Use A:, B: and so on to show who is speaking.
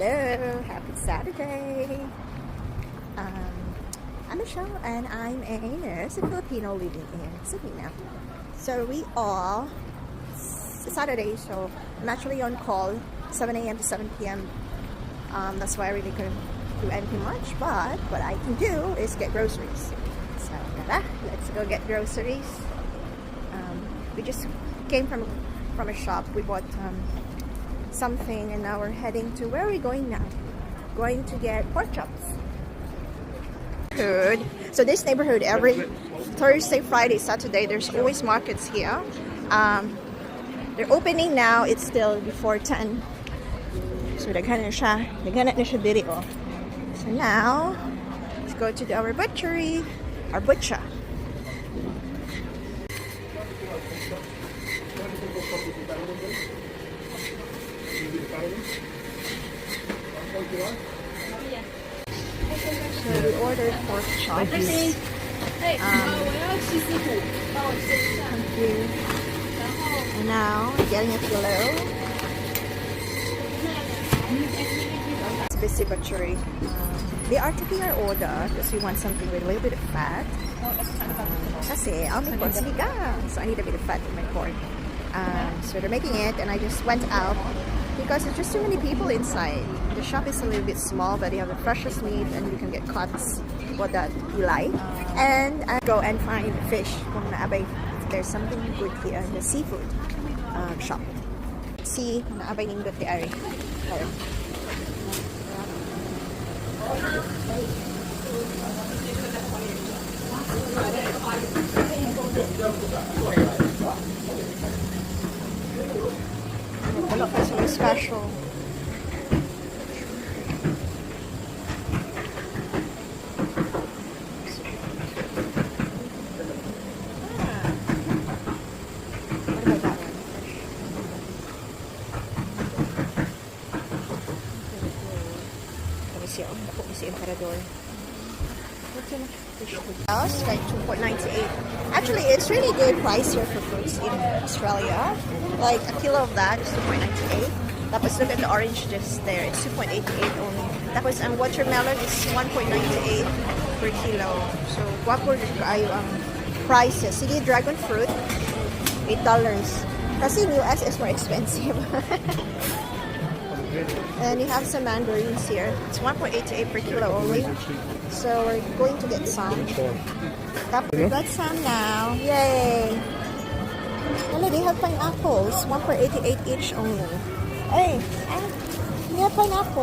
A: Hello, happy Saturday. I'm Michelle and I'm a nurse, a Filipino living in Sydney now. So we all, it's Saturday, so I'm actually on call 7 a.m. to 7 p.m. That's why I really couldn't do anything much, but what I can do is get groceries. So let's go get groceries. We just came from a shop. We bought something and now we're heading to, where are we going now? Going to get pork chops. So this neighborhood, every Thursday, Friday, Saturday, there's always markets here. They're opening now. It's still before 10. So naghanap na siya video. So now let's go to our butchery, our butcher. So we ordered pork chops. And now getting a kilo. It's busy butchery. They are taking our order because we want something with a little bit of fat. Kasi I'll make pork sinigang, so I need a bit of fat in my pork. So they're making it, and I just went out because there's just too many people inside. The shop is a little bit small, but they have the freshest meat and you can get cuts what that you like. And I go and find fish. Kung naabay, there's something good here in the seafood shop. See, naabay ning good ari. Wala pa sila special. What about that one? Let me see. Ako si Emperador. What's so much fish food? Else, like 2.98. Actually, it's really good price here for fruits in Australia. Like a kilo of that is 2.98. Tapos look at the orange just there. It's 2.88 only. Tapos ang watermelon is 1.98 per kilo. So, guwapo kayo ang prices. Sige, dragon fruit, $8. Kasi in US is more expensive. And you have some mandarins here. It's 1.88 per kilo only. So we're going to get some. We got some now. Yay! Hello, they have pineapples. 1.88 each only. Hey, they have pineapple.